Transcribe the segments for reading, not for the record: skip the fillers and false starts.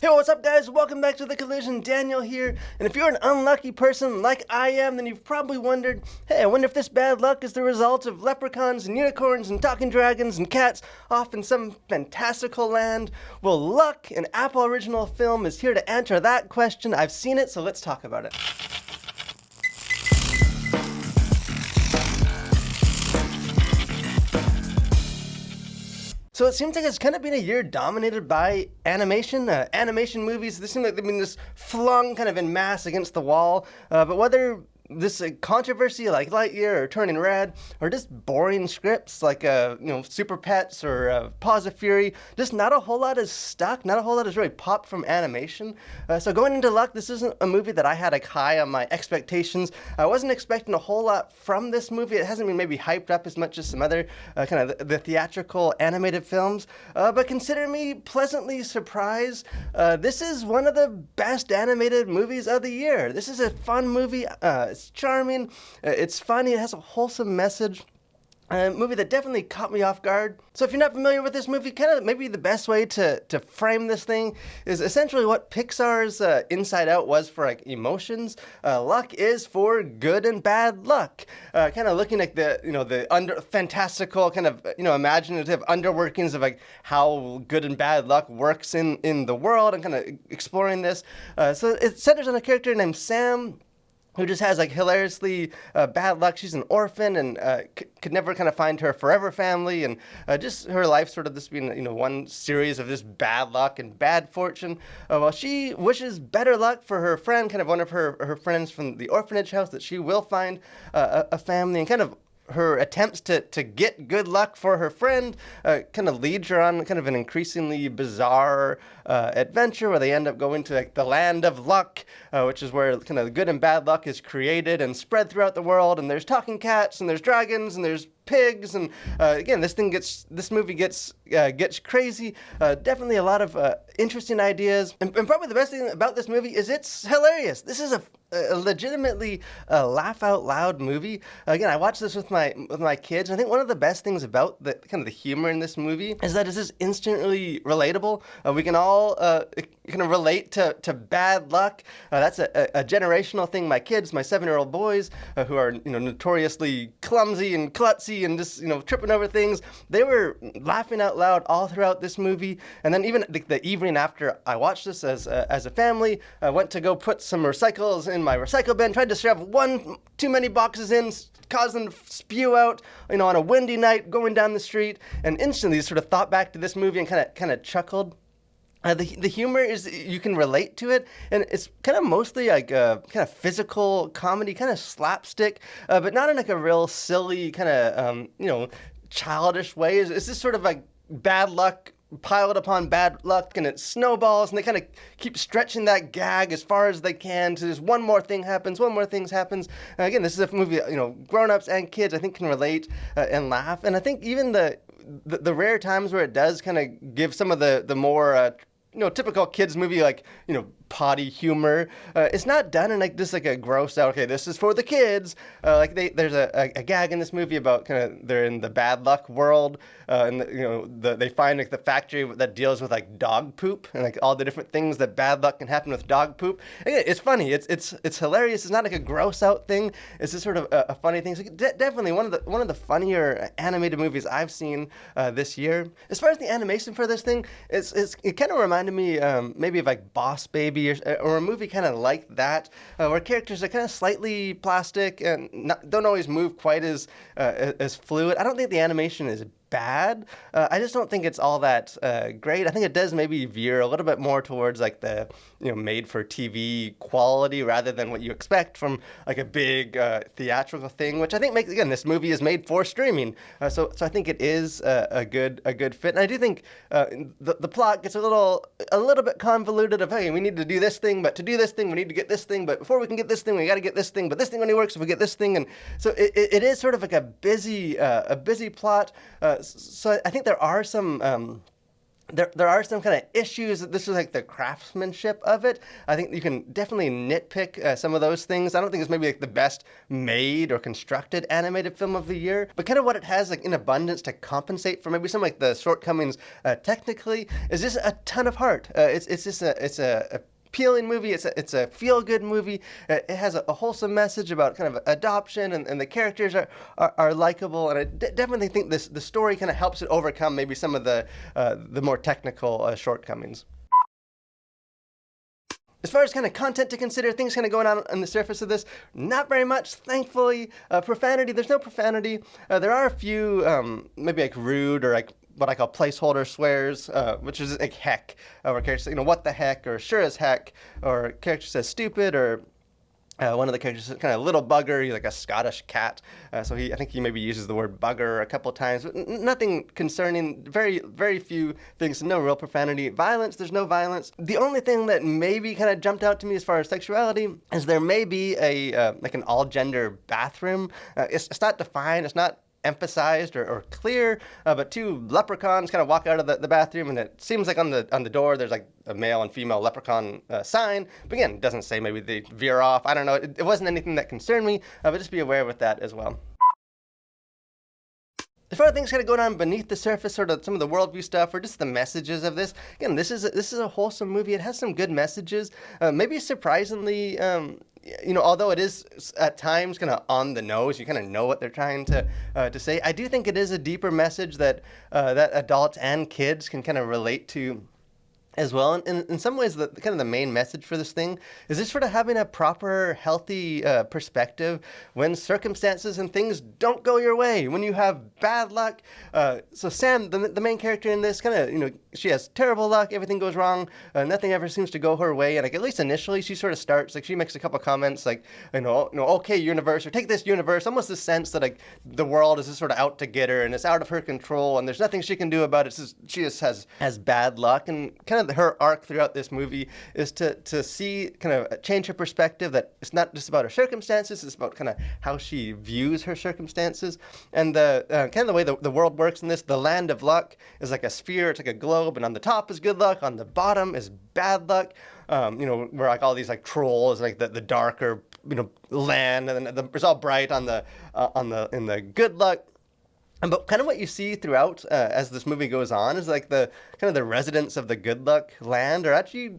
Hey, what's up, guys? Welcome back to The Collision. Daniel here. And if you're an unlucky person like I am, then you've probably wondered, hey, I wonder if this bad luck is the result of leprechauns and unicorns and talking dragons and cats off in some fantastical land. Well, Luck, an Apple original film, is here to answer that question. I've seen it, so let's talk about it. So it seems like it's kind of been a year dominated by animation. Animation movies, they seem like they've been just flung kind of en masse against the wall. But whether this controversy like Lightyear or Turning Red, or just boring scripts like Super Pets or Paws of Fury, just not a whole lot is stuck. Not a whole lot is really popped from animation. So going into Luck, this isn't a movie that I had like high on my expectations. I wasn't expecting a whole lot from this movie. It hasn't been maybe hyped up as much as some other kind of the theatrical animated films. But consider me pleasantly surprised. This is one of the best animated movies of the year. This is a fun movie. It's charming, it's funny, it has a wholesome message. A movie that definitely caught me off guard. So if you're not familiar with this movie, kind of maybe the best way to frame this thing is essentially what Pixar's Inside Out was for like emotions. Luck is for good and bad luck. Kind of looking at the fantastical kind of imaginative underworkings of like how good and bad luck works in the world, and kind of exploring this. So it centers on a character named Sam, who just has like hilariously bad luck. She's an orphan and could never kind of find her forever family, and just her life sort of just being one series of just bad luck and bad fortune. While she wishes better luck for her friend, kind of one of her friends from the orphanage house, that she will find a family, and kind of her attempts to get good luck for her friend kind of leads her on kind of an increasingly bizarre adventure where they end up going to like the land of luck, which is where kind of good and bad luck is created and spread throughout the world. And there's talking cats, and there's dragons, and there's pigs, and again, this movie gets crazy. Definitely a lot of interesting ideas, and probably the best thing about this movie is it's hilarious. This is a legitimately laugh out loud movie. Again, I watched this with my kids, and I think one of the best things about the kind of the humor in this movie is that it's just instantly relatable. We can all kind of relate to bad luck. That's a generational thing. My kids, my 7-year-old boys, who are notoriously clumsy and klutzy and just tripping over things, they were laughing out loud all throughout this movie. And then even the evening after I watched this as a family, I went to go put some recycles in my recycle bin, tried to shove one too many boxes in, caused them to spew out, on a windy night going down the street, and instantly sort of thought back to this movie and kind of chuckled. The humor is, you can relate to it, and it's kind of mostly like kind of physical comedy, kind of slapstick, but not in like a real silly kind of childish way. It's just sort of like bad luck piled upon bad luck, and it snowballs, and they kind of keep stretching that gag as far as they can to just one more thing happens. Again, this is a movie grown-ups and kids I think can relate and laugh. And I think even the rare times where it does kind of give some of the more typical kids movie, like, potty humor. It's not done in like just like a gross out, okay, this is for the kids. There's a gag in this movie about kind of they're in the bad luck world, and they find like the factory that deals with like dog poop and like all the different things that bad luck can happen with dog poop. Again, it's funny. It's hilarious. It's not like a gross out thing. It's just sort of a funny thing. So definitely one of the funnier animated movies I've seen this year. As far as the animation for this thing, it kind of reminded me maybe of like Boss Baby or a movie kind of like that, where characters are kind of slightly plastic and don't always move quite as fluid. I don't think the animation is bad. I just don't think it's all that great. I think it does maybe veer a little bit more towards like the made-for-TV quality rather than what you expect from like a big theatrical thing, which I think makes, again, this movie is made for streaming. So I think it is a good fit. And I do think the plot gets a little bit convoluted of, hey, we need to do this thing, but to do this thing we need to get this thing, but before we can get this thing we got to get this thing, but this thing only works if we get this thing. And so it is sort of like a busy plot. So I think there are some there are some kind of issues. This is like the craftsmanship of it. I think you can definitely nitpick some of those things. I don't think it's maybe like the best made or constructed animated film of the year, but kind of what it has like in abundance to compensate for maybe some like the shortcomings technically is just a ton of heart. It's just a appealing movie. It's a feel good movie. It has a wholesome message about kind of adoption, and the characters are likable. And I definitely think the story kind of helps it overcome maybe some of the more technical shortcomings. As far as kind of content to consider, things kind of going on the surface of this, not very much, thankfully. Profanity, there's no profanity. There are a few maybe like rude or like what I call placeholder swears, which is like heck, where characters say, what the heck, or sure as heck, or character says stupid, or one of the characters is kind of a little bugger. He's like a Scottish cat, so I think he maybe uses the word bugger a couple times, but nothing concerning. Very, very few things. No real profanity. Violence. There's no violence. The only thing that maybe kind of jumped out to me as far as sexuality is there may be a like an all-gender bathroom. It's not defined. It's not emphasized or clear, but two leprechauns kind of walk out of the bathroom, and it seems like on the door there's like a male and female leprechaun sign, but again, it doesn't say. Maybe they veer off. I don't know. It wasn't anything that concerned me, but just be aware with that as well. As far as things kind of going on beneath the surface, sort of some of the worldview stuff, or just the messages of this. Again, this is a wholesome movie. It has some good messages. Maybe surprisingly, although it is at times kind of on the nose, you kind of know what they're trying to say. I do think it is a deeper message that that adults and kids can kind of relate to as well. And in some ways, the kind of the main message for this thing is just sort of having a proper, healthy perspective when circumstances and things don't go your way, when you have bad luck. So Sam, the main character in this, kind of, she has terrible luck, everything goes wrong, nothing ever seems to go her way. And like at least initially, she sort of starts, like she makes a couple comments like, okay, universe, or take this universe, almost the sense that like the world is just sort of out to get her and it's out of her control and there's nothing she can do about it. She just has bad luck. And kind of her arc throughout this movie is to see kind of change her perspective, that it's not just about her circumstances, it's about kind of how she views her circumstances. And the kind of the way the world works in this, the land of luck is like a sphere, it's like a globe, and on the top is good luck, on the bottom is bad luck. Where like all these like trolls, like the darker land, and then it's all bright on the in the good luck. But kind of what you see throughout as this movie goes on is like the kind of the residents of the good luck land are actually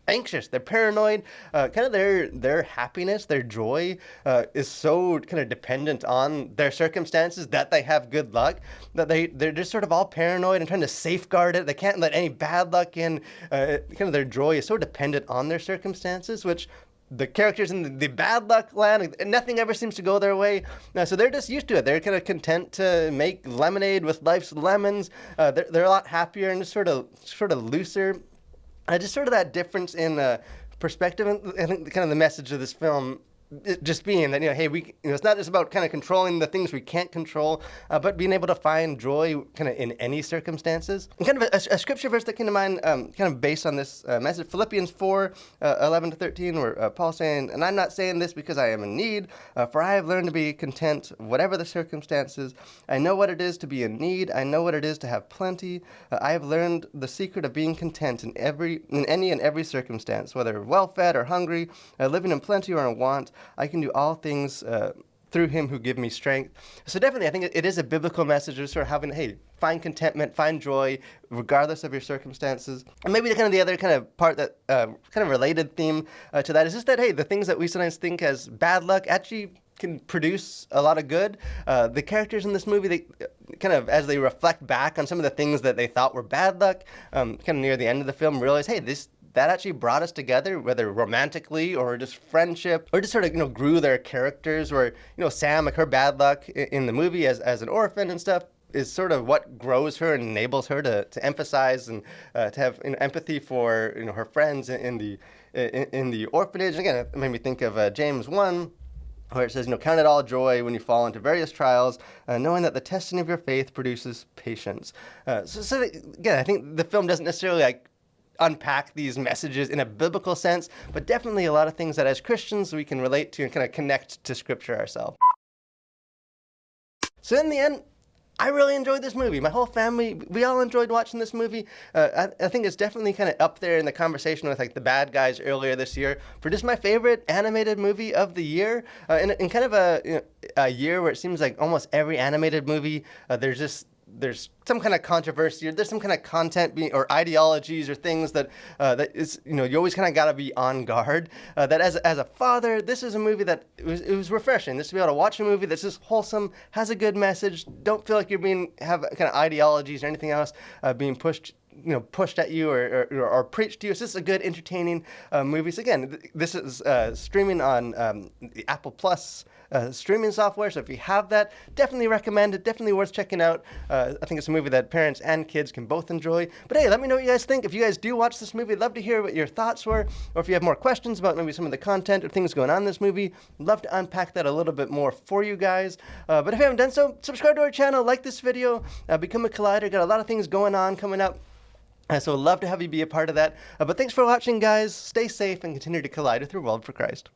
anxious. They're paranoid. Kind of their happiness, their joy is so kind of dependent on their circumstances that they have good luck, that they're just sort of all paranoid and trying to safeguard it. They can't let any bad luck in. Kind of their joy is so dependent on their circumstances, which the characters in the bad luck land, nothing ever seems to go their way. So they're just used to it. They're kind of content to make lemonade with life's lemons. They're a lot happier and just sort of looser. Just sort of that difference in perspective. And I think kind of the message of this film just being that, hey, it's not just about kind of controlling the things we can't control, but being able to find joy kind of in any circumstances. And kind of a scripture verse that came to mind, kind of based on this message, Philippians 4, 11 to 13, where Paul's saying, "And I'm not saying this because I am in need, for I have learned to be content, whatever the circumstances. I know what it is to be in need. I know what it is to have plenty. I have learned the secret of being content in any and every circumstance, whether well-fed or hungry, living in plenty or in want. I can do all things through him who give me strength." So definitely, I think it is a biblical message of sort of having, hey, find contentment, find joy, regardless of your circumstances. And maybe the other kind of part that kind of related theme to that is just that, hey, the things that we sometimes think as bad luck actually can produce a lot of good. The characters in this movie, they kind of, as they reflect back on some of the things that they thought were bad luck, kind of near the end of the film, realize, hey, that actually brought us together, whether romantically or just friendship, or just sort of, grew their characters. Where, Sam, like her bad luck in the movie as an orphan and stuff, is sort of what grows her and enables her to emphasize and to have empathy for, her friends in the orphanage. Again, it made me think of James 1, where it says, count it all joy when you fall into various trials, knowing that the testing of your faith produces patience. So again, I think the film doesn't necessarily unpack these messages in a biblical sense, but definitely a lot of things that as Christians we can relate to and kind of connect to Scripture ourselves. So in the end, I really enjoyed this movie. My whole family, we all enjoyed watching this movie. I think it's definitely kind of up there in the conversation with like The Bad Guys earlier this year for just my favorite animated movie of the year. In kind of a year where it seems like almost every animated movie, there's some kind of controversy, or there's some kind of content or ideologies or things that is, you always kind of got to be on guard. That as a father, this is a movie that it was refreshing. This to be able to watch a movie that's just wholesome, has a good message. Don't feel like you're have kind of ideologies or anything else being pushed at you or preached to you. It's just a good, entertaining movie. So again, this is streaming on the Apple Plus streaming software. So if you have that, definitely recommend it. Definitely worth checking out. I think it's a movie that parents and kids can both enjoy. But hey, let me know what you guys think. If you guys do watch this movie, I'd love to hear what your thoughts were, or if you have more questions about maybe some of the content or things going on in this movie, I'd love to unpack that a little bit more for you guys. But if you haven't done so, subscribe to our channel, like this video, become a Collider. Got a lot of things going on coming up. So I'd love to have you be a part of that. But thanks for watching, guys. Stay safe and continue to collide with your world for Christ.